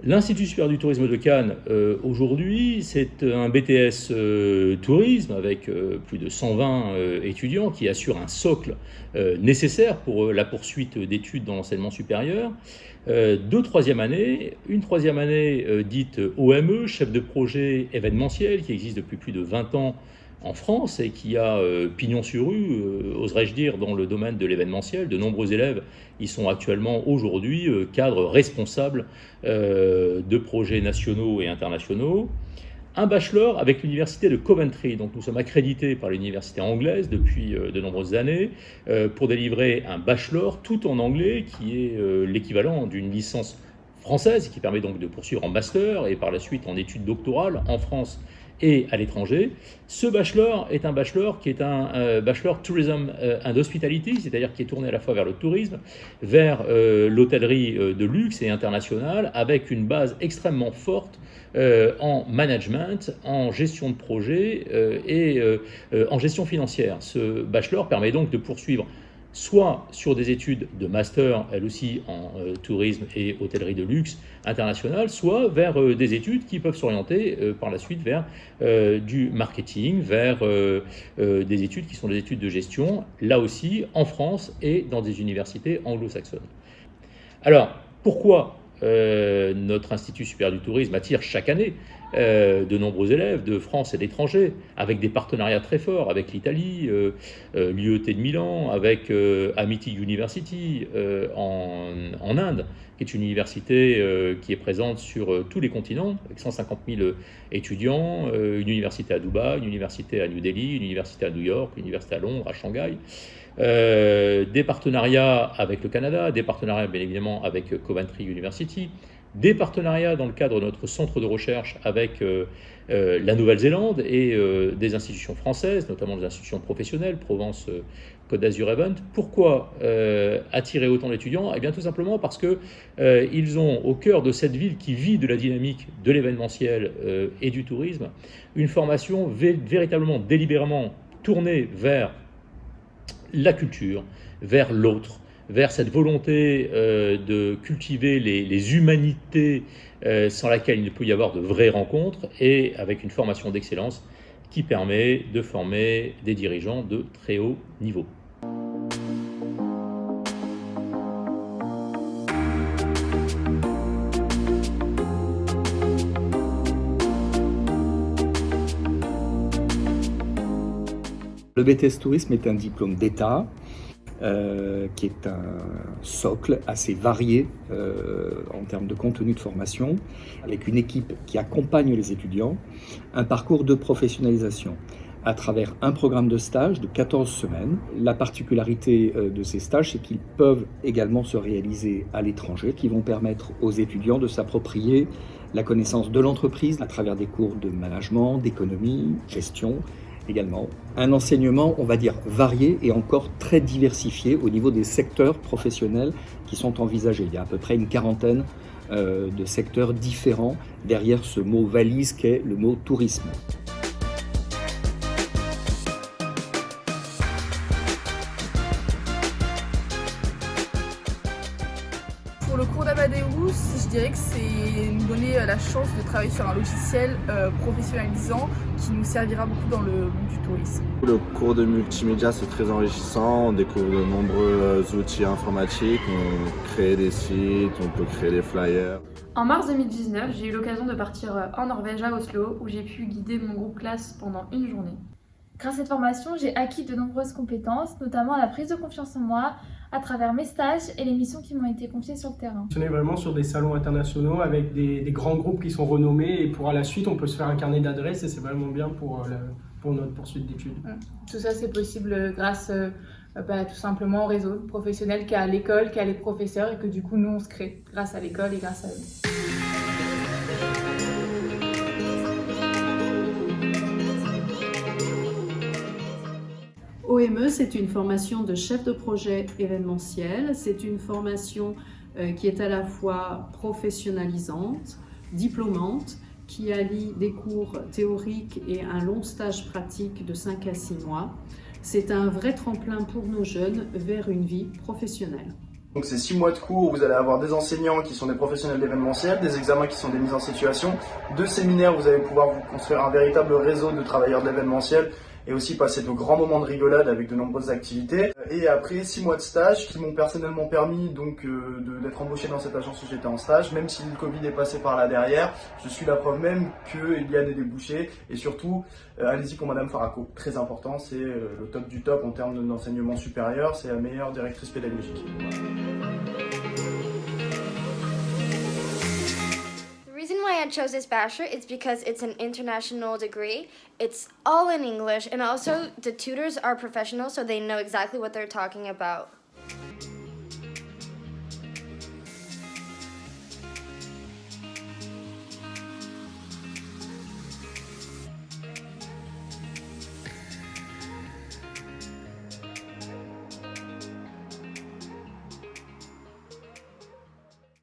L'Institut supérieur du tourisme de Cannes, aujourd'hui, c'est un BTS tourisme avec plus de 120 étudiants qui assurent un socle nécessaire pour la poursuite d'études dans l'enseignement supérieur. Deux troisième années, une troisième année dite OME, chef de projet événementiel, qui existe depuis plus de 20 ans en France et qui a pignon sur rue, oserais-je dire, dans le domaine de l'événementiel. De nombreux élèves y sont actuellement aujourd'hui cadres responsables de projets nationaux et internationaux. Un bachelor avec l'université de Coventry. Donc nous sommes accrédités par l'université anglaise depuis de nombreuses années pour délivrer un bachelor tout en anglais qui est l'équivalent d'une licence française qui permet donc de poursuivre en master et par la suite en études doctorales en France et à l'étranger. Ce bachelor est un bachelor qui est un bachelor Tourism and Hospitality, c'est-à-dire qui est tourné à la fois vers le tourisme, vers l'hôtellerie de luxe et internationale, avec une base extrêmement forte en management, en gestion de projet et en gestion financière. Ce bachelor permet donc de poursuivre soit sur des études de master, elles aussi en tourisme et hôtellerie de luxe international, soit vers des études qui peuvent s'orienter par la suite vers du marketing, vers des études qui sont des études de gestion, là aussi en France et dans des universités anglo-saxonnes. Alors, pourquoi notre Institut supérieur du tourisme attire chaque année de nombreux élèves de France et d'étrangers, avec des partenariats très forts avec l'Italie, l'IET de Milan, avec Amity University en Inde, qui est une université qui est présente sur tous les continents, avec 150 000 étudiants, une université à Dubaï, une université à New Delhi, une université à New York, une université à Londres, à Shanghai. Des partenariats avec le Canada, des partenariats bien évidemment avec Coventry University, des partenariats dans le cadre de notre centre de recherche avec la Nouvelle-Zélande et des institutions françaises, notamment des institutions professionnelles, Provence, Côte d'Azur Event. Pourquoi attirer autant d'étudiants? Eh bien tout simplement parce qu'ils ont au cœur de cette ville qui vit de la dynamique de l'événementiel et du tourisme, une formation véritablement, délibérément tournée vers la culture, vers l'autre, vers cette volonté de cultiver les humanités sans laquelle il ne peut y avoir de vraies rencontres et avec une formation d'excellence qui permet de former des dirigeants de très haut niveau. Le BTS Tourisme est un diplôme d'État qui est un socle assez varié en termes de contenu de formation, avec une équipe qui accompagne les étudiants, un parcours de professionnalisation à travers un programme de stage de 14 semaines. La particularité de ces stages, c'est qu'ils peuvent également se réaliser à l'étranger, qui vont permettre aux étudiants de s'approprier la connaissance de l'entreprise à travers des cours de management, d'économie, gestion, également. Un enseignement, on va dire, varié et encore très diversifié au niveau des secteurs professionnels qui sont envisagés. Il y a à peu près une quarantaine de secteurs différents derrière ce mot valise qu'est le mot tourisme. Pour le cours d'Amadeus, je dirais que c'est nous donner la chance de travailler sur un logiciel professionnalisant qui nous servira beaucoup dans le monde du tourisme. Le cours de multimédia, c'est très enrichissant, on découvre de nombreux outils informatiques, on crée des sites, on peut créer des flyers. En mars 2019, j'ai eu l'occasion de partir en Norvège à Oslo où j'ai pu guider mon groupe classe pendant une journée. Grâce à cette formation, j'ai acquis de nombreuses compétences, notamment la prise de confiance en moi, à travers mes stages et les missions qui m'ont été confiées sur le terrain. On est vraiment sur des salons internationaux avec des grands groupes qui sont renommés et pour à la suite on peut se faire un carnet d'adresses et c'est vraiment bien pour notre poursuite d'études. Tout ça c'est possible grâce tout simplement au réseau professionnel qu'il y a à l'école, qu'il y a les professeurs et que du coup nous on se crée grâce à l'école et grâce à eux. OME, c'est une formation de chef de projet événementiel. C'est une formation qui est à la fois professionnalisante, diplômante, qui allie des cours théoriques et un long stage pratique de 5 à 6 mois. C'est un vrai tremplin pour nos jeunes vers une vie professionnelle. Donc c'est 6 mois de cours où vous allez avoir des enseignants qui sont des professionnels d'événementiel, des examens qui sont des mises en situation, 2 séminaires où vous allez pouvoir vous construire un véritable réseau de travailleurs de l'événementiel et aussi passer de grands moments de rigolade avec de nombreuses activités. Et après 6 mois de stage qui m'ont personnellement permis donc d'être embauché dans cette agence où j'étais en stage, même si le Covid est passé par là derrière, je suis la preuve même qu'il y a des débouchés et surtout allez-y pour Madame Faraco, très important, c'est le top du top en termes d'enseignement supérieur, c'est la meilleure directrice pédagogique. The reason why I chose this bachelor is because it's an international degree. It's all in English, and also the tutors are professionals, so they know exactly what they're talking about.